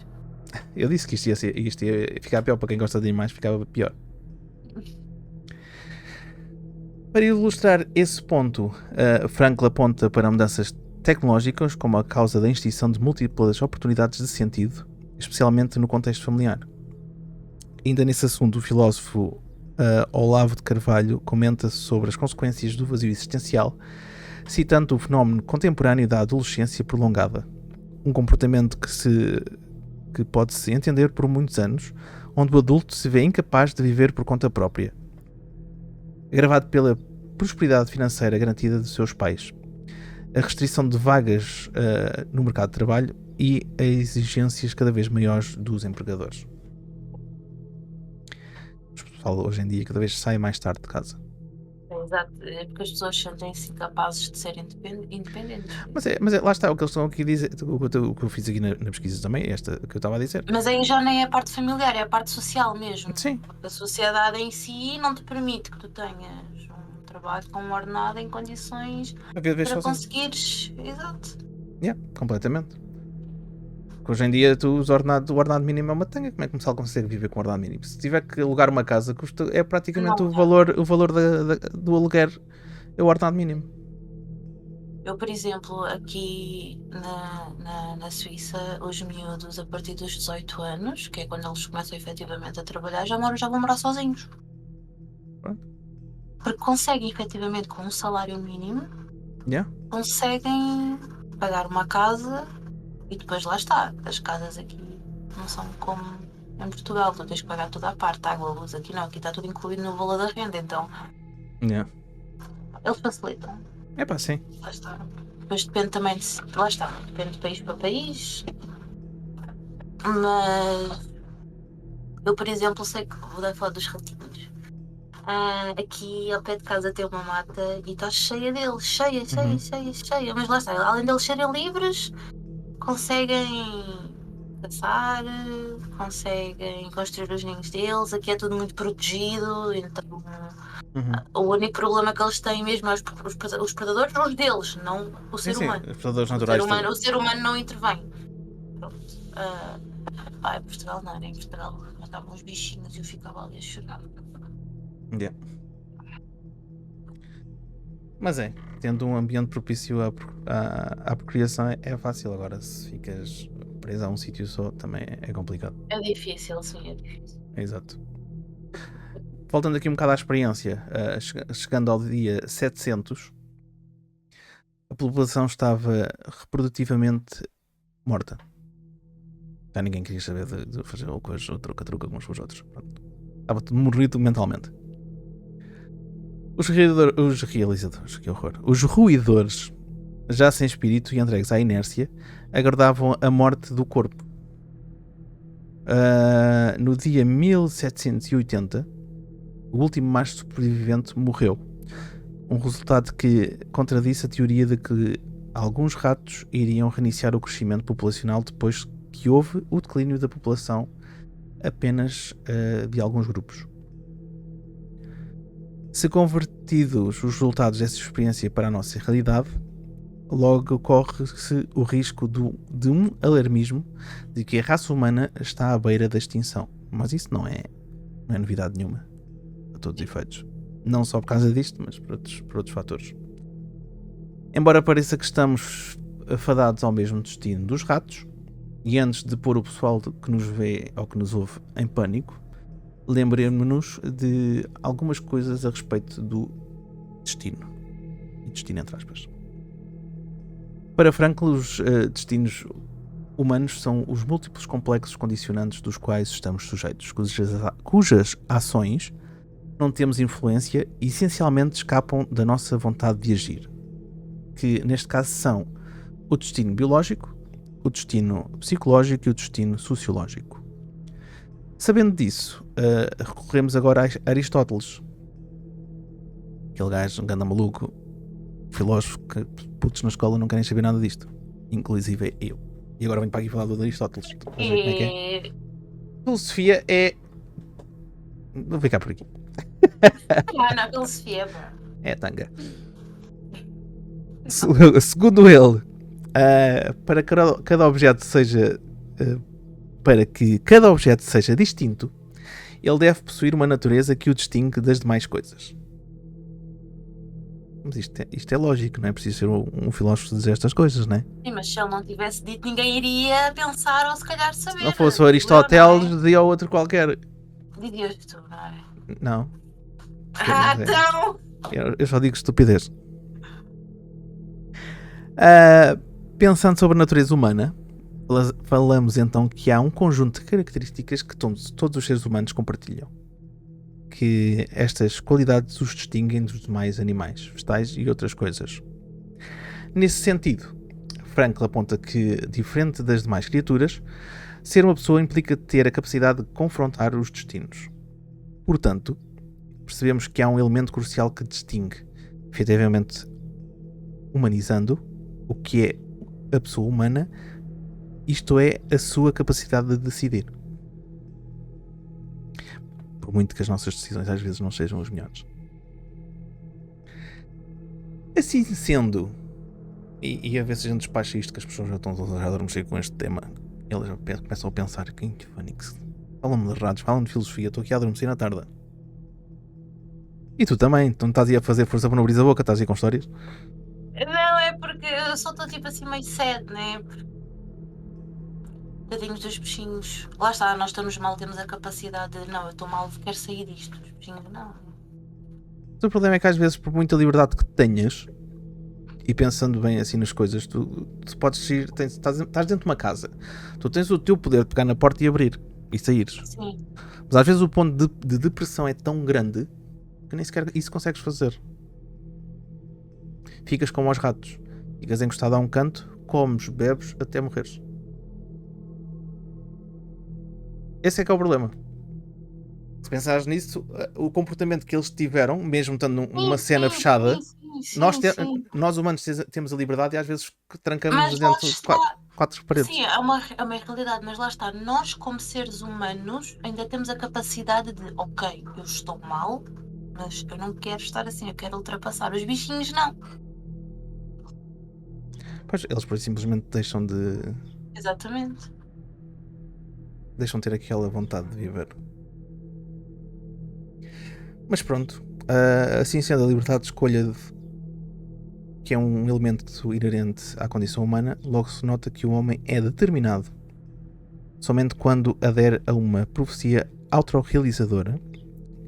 Eu disse que isto ia ficar pior para quem gosta de animais, ficava pior. Para ilustrar esse ponto, Frankl aponta para mudanças tecnológicas como a causa da extinção de múltiplas oportunidades de sentido, especialmente no contexto familiar. Ainda nesse assunto, o filósofo Olavo de Carvalho comenta sobre as consequências do vazio existencial, citando o fenómeno contemporâneo da adolescência prolongada, um comportamento que pode-se entender por muitos anos, onde o adulto se vê incapaz de viver por conta própria, agravado pela prosperidade financeira garantida dos seus pais, a restrição de vagas no mercado de trabalho e as exigências cada vez maiores dos empregadores. O pessoal hoje em dia cada vez sai mais tarde de casa. Exato, é porque as pessoas sentem-se incapazes de serem independentes. Mas lá está, o que eles estão aqui a dizer, o que eu fiz aqui na pesquisa também, esta que eu estava a dizer. Mas aí já nem é a parte familiar, é a parte social mesmo. Sim. A sociedade em si não te permite que tu tenhas um trabalho com um ordenado em condições para conseguires. Exato. Completamente. Porque hoje em dia o ordenado mínimo é uma tanga. Como é que o pessoal consegue viver com o ordenado mínimo? Se tiver que alugar uma casa, é praticamente o valor do aluguer, é o ordenado mínimo. Eu, por exemplo, aqui na Suíça, os miúdos a partir dos 18 anos, que é quando eles começam efetivamente a trabalhar, já vão morar sozinhos. Pronto. Porque conseguem efetivamente com um salário mínimo, conseguem pagar uma casa e depois lá está. As casas aqui não são como em Portugal, tu tens que pagar toda a parte, água, luz, aqui não, aqui está tudo incluído no valor da renda, então eles facilitam. É pá, sim. Lá está. Depois depende também lá está, depende de país para país. Mas eu, por exemplo, sei que vou dar falar dos ratinhos. Aqui ao pé de casa tem uma mata e está cheia deles, cheia. Mas lá está, além deles serem livres, conseguem caçar, conseguem construir os ninhos deles. Aqui é tudo muito protegido, então o único problema que eles têm mesmo é os predadores, os deles, não o ser humano. Os predadores naturais. O ser humano não intervém. Pronto. Em Portugal não, em Portugal matavam os bichinhos e eu ficava ali a chorar. Mas tendo um ambiente propício à procriação é fácil. Agora, se ficas presa a um sítio só, também é complicado. É difícil, sim, é difícil. Exato. Voltando aqui um bocado à experiência, chegando ao dia 700, a população estava reprodutivamente morta. Já ninguém queria saber de fazer outra troca com uns com os outros. Pronto. Estava tudo morrido mentalmente. Os ruidores, já sem espírito e entregues à inércia, aguardavam a morte do corpo. No dia 1780, o último macho sobrevivente morreu. Um resultado que contradisse a teoria de que alguns ratos iriam reiniciar o crescimento populacional depois que houve o declínio da população apenas de alguns grupos. Se convertidos os resultados dessa experiência para a nossa realidade, logo corre-se o risco de um alarmismo de que a raça humana está à beira da extinção. Mas isso não é novidade nenhuma, a todos os efeitos. Não só por causa disto, mas por outros fatores. Embora pareça que estamos afadados ao mesmo destino dos ratos, e antes de pôr o pessoal que nos vê ou que nos ouve em pânico, lembremos-nos de algumas coisas a respeito do destino. E destino entre aspas. Para Frankl, os destinos humanos são os múltiplos complexos condicionantes dos quais estamos sujeitos, cujas ações não temos influência e essencialmente escapam da nossa vontade de agir, que neste caso são o destino biológico, o destino psicológico e o destino sociológico. Sabendo disso, recorremos agora a Aristóteles, aquele gajo, um ganda maluco, filósofo que putos na escola não querem saber nada disto, inclusive eu. E agora venho para aqui falar do Aristóteles. Como é que é? Filosofia é... Vou ficar por aqui. Não, filosofia, é tanga. Segundo ele, para que cada objeto seja distinto, ele deve possuir uma natureza que o distingue das demais coisas. Mas isto é lógico, não é preciso ser um filósofo dizer estas coisas, não é? Sim, mas se ele não tivesse dito, ninguém iria pensar ou se calhar saber. Se não fosse o Aristóteles, dizia outro qualquer. Dizias tu, não é? Não. Então! Eu só digo estupidez. Pensando sobre a natureza humana, falamos então que há um conjunto de características que todos os seres humanos compartilham. Que estas qualidades os distinguem dos demais animais, vegetais e outras coisas. Nesse sentido, Frankl aponta que, diferente das demais criaturas, ser uma pessoa implica ter a capacidade de confrontar os destinos. Portanto, percebemos que há um elemento crucial que distingue, efetivamente humanizando, o que é a pessoa humana, isto é, a sua capacidade de decidir. Por muito que as nossas decisões às vezes não sejam as melhores. Assim sendo, e a vezes a gente despacha isto que as pessoas já estão a adormecer com este tema, eles começam a pensar que Fónix, fala-me de ratos, fala-me de filosofia, estou aqui a adormecer na tarde. E tu também, tu não estás aí a fazer força para não abrir a boca, estás aí com histórias? Não, é porque eu só estou tipo assim meio sad, né? Tadinhos dos bichinhos. Lá está, nós estamos mal, temos a capacidade de não, eu estou mal, quero sair disto. Os bichinhos não. O problema é que às vezes, por muita liberdade que tenhas, e pensando bem assim nas coisas, tu podes ir, estás dentro de uma casa, tu tens o teu poder de pegar na porta e abrir e sair. Sim. Mas às vezes o ponto de depressão é tão grande que nem sequer isso consegues fazer. Ficas como aos ratos, ficas encostado a um canto, comes, bebes até morreres. Esse é que é o problema. Se pensares nisso, o comportamento que eles tiveram, mesmo estando numa cena fechada, nós humanos temos a liberdade e às vezes trancamos dentro de quatro paredes. Sim, é uma realidade, mas lá está, nós como seres humanos ainda temos a capacidade de, ok, eu estou mal, mas eu não quero estar assim, eu quero ultrapassar. Os bichinhos não. Pois, eles por simplesmente deixam de... Exatamente. Deixam de ter aquela vontade de viver. Mas pronto, assim sendo, a liberdade de escolha, que é um elemento inerente à condição humana, logo se nota que o homem é determinado somente quando adere a uma profecia autorrealizadora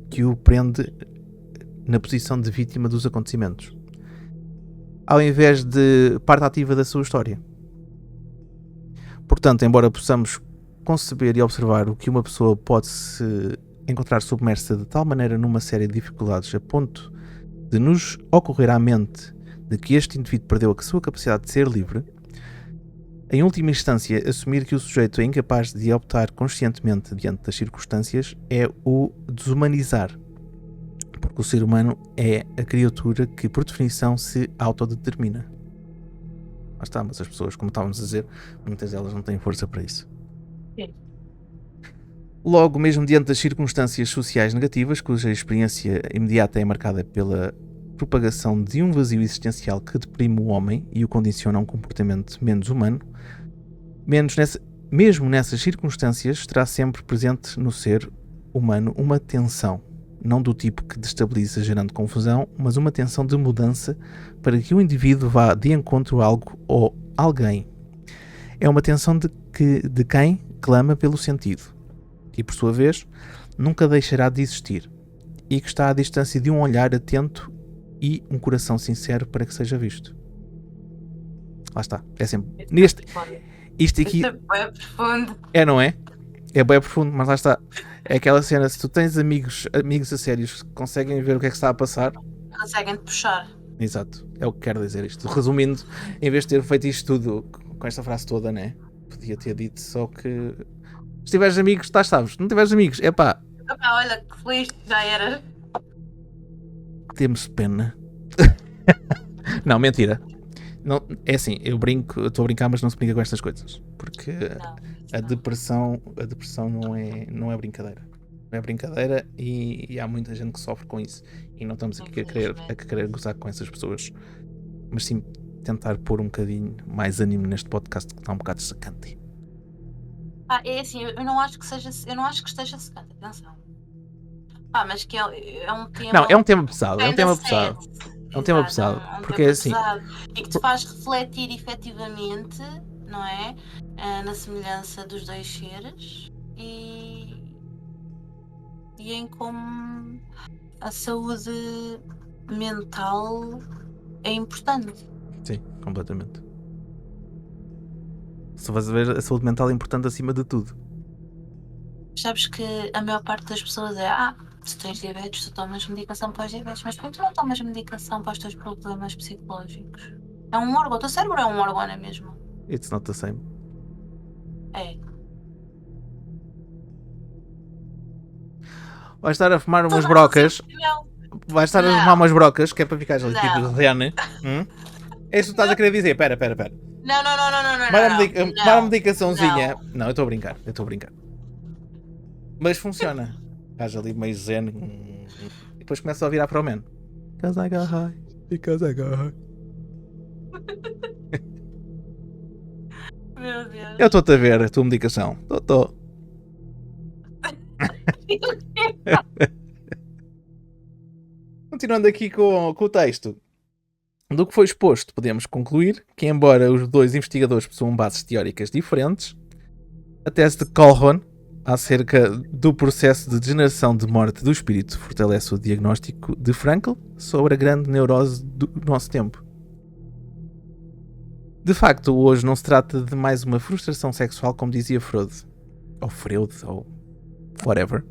que o prende na posição de vítima dos acontecimentos, ao invés de parte ativa da sua história. Portanto, embora possamos conceber e observar o que uma pessoa pode se encontrar submersa de tal maneira numa série de dificuldades a ponto de nos ocorrer à mente de que este indivíduo perdeu a sua capacidade de ser livre, em última instância, assumir que o sujeito é incapaz de optar conscientemente diante das circunstâncias é o desumanizar, porque o ser humano é a criatura que, por definição, se autodetermina. Lá está, mas as pessoas, como estávamos a dizer, muitas delas não têm força para isso. Sim. Logo, mesmo diante das circunstâncias sociais negativas, cuja experiência imediata é marcada pela propagação de um vazio existencial que deprime o homem e o condiciona a um comportamento menos humano, mesmo nessas circunstâncias estará sempre presente no ser humano uma tensão, não do tipo que destabiliza gerando confusão, mas uma tensão de mudança para que o indivíduo vá de encontro a algo ou alguém. É uma tensão de quem clama pelo sentido. e, por sua vez, nunca deixará de existir, e que está à distância de um olhar atento e um coração sincero para que seja visto. Lá está. É sempre. Isto aqui. É profundo. Não é? É bem profundo, mas lá está. É aquela cena, se tu tens amigos a sérios que conseguem ver o que é que está a passar. Conseguem te puxar. Exato, é o que quero dizer isto. Resumindo, em vez de ter feito isto tudo com esta frase toda, né? Podia ter dito só que se tiveres amigos, estás sabes. Se não tiveres amigos, Olha que feliz, já era. temos pena. Não, mentira. Não, é assim, eu estou a brincar, mas não se brinca com estas coisas. Porque a depressão não é brincadeira. Não é brincadeira e há muita gente que sofre com isso. E não estamos aqui a querer gozar com essas pessoas. Mas sim tentar pôr um bocadinho mais ânimo neste podcast que está um bocado secante. É assim, eu não acho que esteja secante, atenção. Mas que é um tema. Não, é um tema pesado. É um tema pesado. Exato, É um tema pesado. Porque é assim. E que te faz refletir efetivamente, não é? Na semelhança dos dois seres e em como a saúde mental é importante. Sim, completamente. Se vais ver, a saúde mental é importante acima de tudo. Sabes que a maior parte das pessoas se tens diabetes, tu tomas medicação para os diabetes, mas tu não tomas medicação para os teus problemas psicológicos. É um órgão, o teu cérebro é um órgão, não é mesmo? It's not the same. É. Vais estar a fumar umas brocas. Vais estar a fumar umas brocas, que é para ficares ali tipo Rihanna. É isso que tu estás a querer dizer? Pera. Não. Tomar a medicaçãozinha. Não, eu estou a brincar. Mas funciona. Estás ali meio zen. E depois começa a virar para o man. Because I got high. Meu Deus. Eu estou-te a ver a tua medicação. Estou. Continuando aqui com o texto. Do que foi exposto, podemos concluir que, embora os dois investigadores possuam bases teóricas diferentes, a tese de Colquhoun acerca do processo de degeneração de morte do espírito fortalece o diagnóstico de Frankl sobre a grande neurose do nosso tempo. De facto, hoje não se trata de mais uma frustração sexual, como dizia Freud, ou whatever,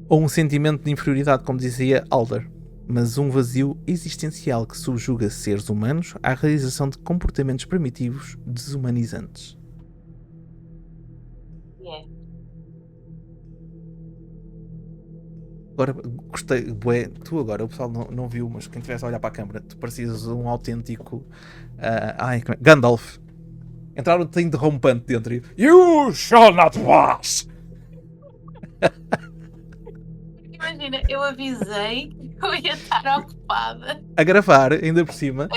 ou um sentimento de inferioridade, como dizia Alder, mas um vazio existencial que subjuga seres humanos à realização de comportamentos primitivos desumanizantes. Agora, gostei, bué, tu agora, o pessoal não viu, mas quem estivesse a olhar para a câmara, tu parecias um autêntico Gandalf. Entraram-te interrompente dentro e You shall not pass! Imagina, eu avisei que eu ia estar ocupada. A gravar, ainda por cima.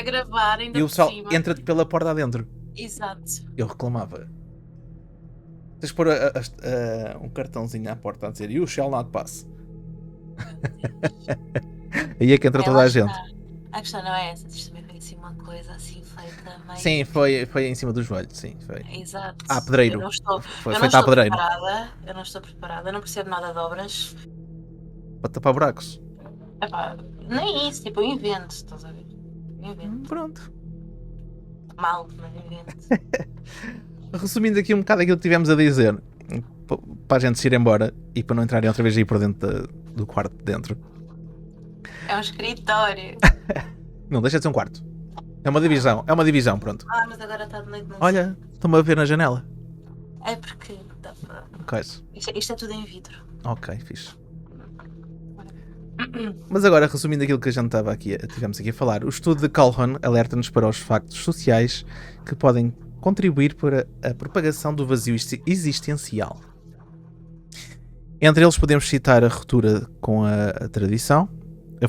E o pessoal entra-te pela porta adentro. Exato. Eu reclamava. Tens de pôr um cartãozinho à porta a dizer You shall not pass. Aí é que entra toda a gente. A questão não é essa, isto também foi assim uma coisa assim feita meio... Sim, foi em cima do joelho, sim, foi. Exato. Pedreiro. Eu não estou pedreiro. Eu não estou preparada, eu não percebo nada de obras. Para tapar buracos. Nem isso, tipo, eu invento, estás a ver? Pronto. Mal, mas invento. Resumindo aqui um bocado aquilo que tivemos a dizer, para a gente se ir embora e para não entrarem outra vez aí por dentro do quarto de dentro. É um escritório. Não, deixa de ser um quarto. É uma divisão, pronto. Mas agora está de noite. Olha, estou-me a ver na janela. É porque... Coisa. Isto é tudo em vidro. Ok, fixe. Mas agora, resumindo aquilo que a gente tivemos aqui a falar, o estudo de Colquhoun alerta-nos para os factos sociais que podem contribuir para a propagação do vazio existencial. Entre eles podemos citar a ruptura com a tradição, a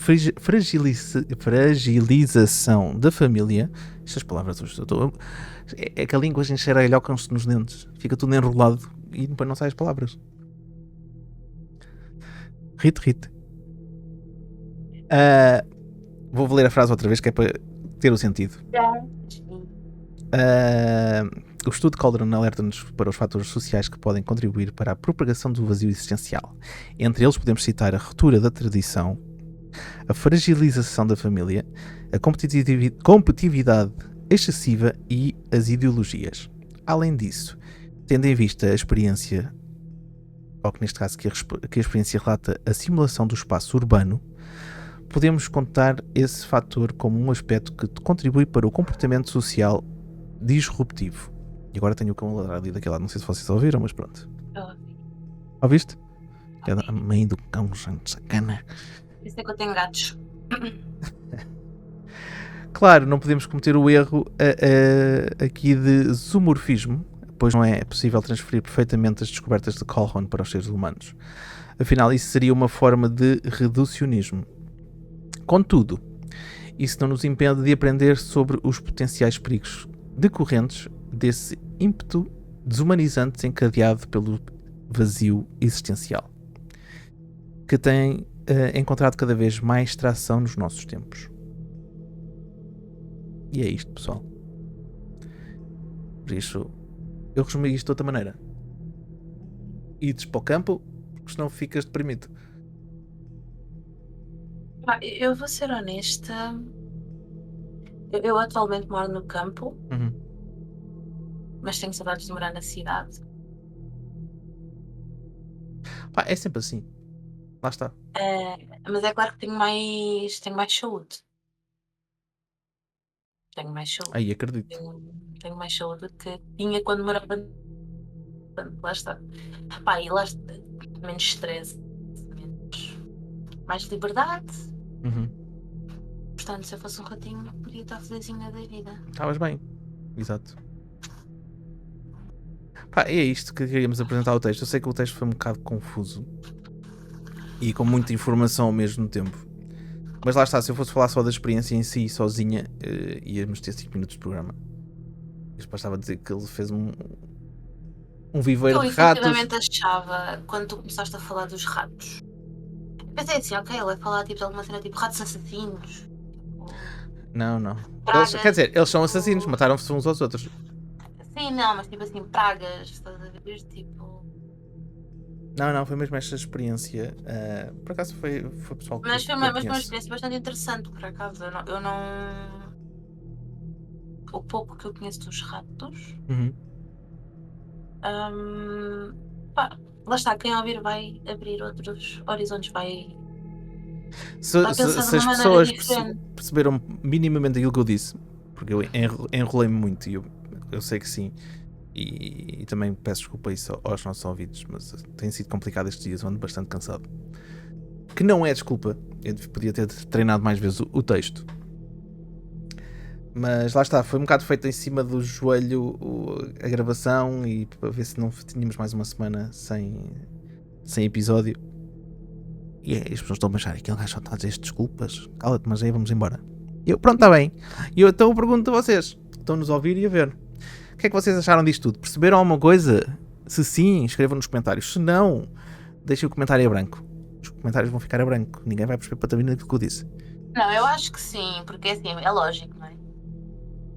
fragilização da família. Estas palavras é que a língua enxergalhoca-se nos dentes, fica tudo enrolado e depois não sai as palavras. Rite. Vou ler a frase outra vez que é para ter o sentido. O estudo de Calderon alerta-nos para os fatores sociais que podem contribuir para a propagação do vazio existencial. Entre eles podemos citar a ruptura da tradição, a fragilização da família, a competitividade excessiva e as ideologias. Além disso, tendo em vista a experiência, ou que neste caso que a experiência relata a simulação do espaço urbano, podemos contar esse fator como um aspecto que contribui para o comportamento social disruptivo. E agora tenho o cão a ladrar ali daquele lado, não sei se vocês ouviram, mas pronto. Eu ouvi. Ouviste? Que é a mãe do cão, gente sacana. Isso é que eu tenho gatos. Claro, não podemos cometer o erro aqui de zoomorfismo, pois não é possível transferir perfeitamente as descobertas de Calhoun para os seres humanos. Afinal, isso seria uma forma de reducionismo. Contudo, isso não nos impede de aprender sobre os potenciais perigos decorrentes desse ímpeto desumanizante desencadeado pelo vazio existencial, que tem encontrado cada vez mais tração nos nossos tempos. E é isto, pessoal. Por isso, eu resumi isto de outra maneira. Ides para o campo, porque senão ficas deprimido. Eu vou ser honesta. Eu atualmente moro no campo, mas tenho saudades de morar na cidade. Pá, é sempre assim. Lá está. Mas é claro que tenho mais saúde. Tenho mais saúde. Aí acredito. Tenho mais saúde do que tinha quando morava. Lá está. Pá, e lá está. Menos stress, mais liberdade. Portanto, se eu fosse um ratinho, podia estar felizinha da vida. Estavas bem. Exato. Pá, é isto que queríamos apresentar o texto. Eu sei que o texto foi um bocado confuso e com muita informação ao mesmo tempo. Mas lá está, se eu fosse falar só da experiência em si, sozinha, íamos ter 5 minutos de programa. Isto bastava dizer que ele fez um viveiro Eu de ratos. efetivamente achava, quando tu começaste a falar dos ratos, pensei assim, ok, ele vai falar tipo de alguma cena tipo ratos assassinos. Não. Pragas, Quer dizer, eles são assassinos, mataram-se uns aos outros. Sim, não, mas tipo assim, pragas, estás a ver? Tipo. Não, foi mesmo esta experiência. Por acaso foi pessoal que Mas foi eu uma conheço. experiência bastante interessante, por acaso. Eu não. O pouco que eu conheço dos ratos. Pá, lá está, quem ouvir vai abrir outros horizontes, vai Se pensar de as uma maneira pessoas diferente. perceberam minimamente aquilo que eu disse, porque eu enrolei-me muito e eu sei que sim, e também peço desculpa isso aos nossos ouvidos, mas tem sido complicado estes dias, eu ando bastante cansado. Que não é desculpa, eu podia ter treinado mais vezes o texto. Mas lá está, foi um bocado feito em cima do joelho a gravação e para ver se não tínhamos mais uma semana sem episódio. E as pessoas estão a achar, aquele gajo só está a dizer desculpas, cala-te, mas aí vamos embora. E eu, pronto, está bem. E eu então pergunto a vocês, que estão-nos a ouvir e a ver, o que é que vocês acharam disto tudo? Perceberam alguma coisa? Se sim, escrevam nos comentários. Se não, deixem o comentário a branco. Os comentários vão ficar a branco. Ninguém vai perceber patavina daquilo que eu disse. Não, eu acho que sim, porque assim, é lógico, não é?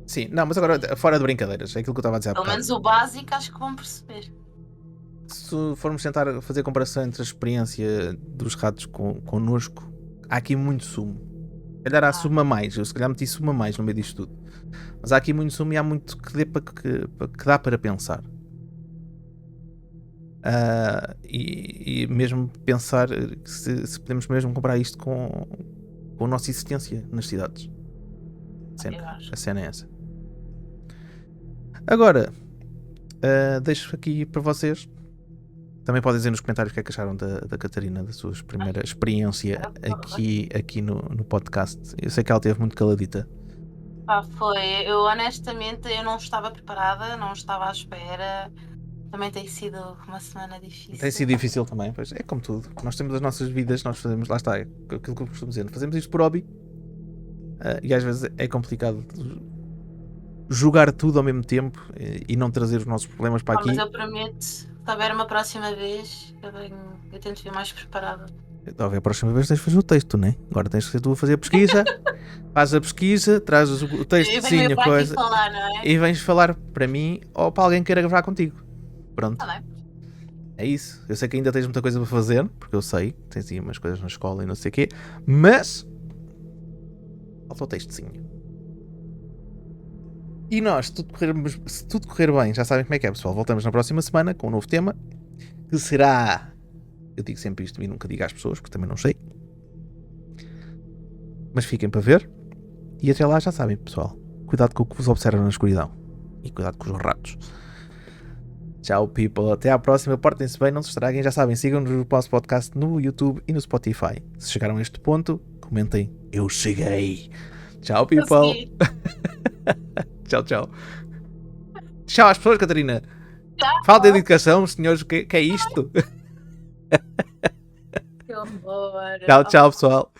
Sim, não, mas agora, fora de brincadeiras, é aquilo que eu estava a dizer há Pelo bocado. menos o básico acho que vão perceber. Se formos tentar fazer comparação entre a experiência dos ratos connosco, há aqui muito sumo. Se calhar há sumo a mais, eu se calhar meti sumo a mais no meio disto tudo. Mas há aqui muito sumo e há muito que dá para pensar. E mesmo pensar se podemos mesmo comparar isto com a nossa existência nas cidades. Sempre. A cena é essa. Agora, deixo aqui para vocês. Também podem dizer nos comentários o que é que acharam da Catarina, da sua primeira experiência aqui no podcast. Eu sei que ela esteve muito caladita. Foi. Eu honestamente eu não estava preparada, não estava à espera. Também tem sido uma semana difícil. Tem sido difícil também, pois é como tudo. Nós temos as nossas vidas, nós fazemos, lá está, aquilo que eu costumo dizer, fazemos isto por hobby e às vezes é complicado jogar tudo ao mesmo tempo e não trazer os nossos problemas para aqui. Mas eu prometo, se houver uma próxima vez, eu tento vir mais preparada. Talvez a próxima vez tens de fazer o texto, né? Agora tens que ser tu a fazer a pesquisa, fazes a pesquisa, trazes o textozinho, Eu venho coisa, falar, não é? e vens falar para mim ou para alguém que queira gravar contigo. Pronto. Tá bem. É isso. Eu sei que ainda tens muita coisa para fazer, porque eu sei, tens aí umas coisas na escola e não sei o quê, mas falta o textozinho. E nós, se tudo correr bem, já sabem como é que é, pessoal. Voltamos na próxima semana com um novo tema, que será... Eu digo sempre isto e nunca digo às pessoas, porque também não sei. Mas fiquem para ver. E até lá já sabem, pessoal. Cuidado com o que vos observa na escuridão. E cuidado com os ratos. Tchau, people. Até à próxima. Portem-se bem, não se estraguem. Já sabem, sigam-nos no nosso podcast no YouTube e no Spotify. Se chegaram a este ponto, comentem. Eu cheguei. Tchau, people. Tchau, tchau. Tchau às pessoas, Catarina. Tchau. Falta de educação, senhores. O que é isto? Que horror. Tchau, tchau, pessoal.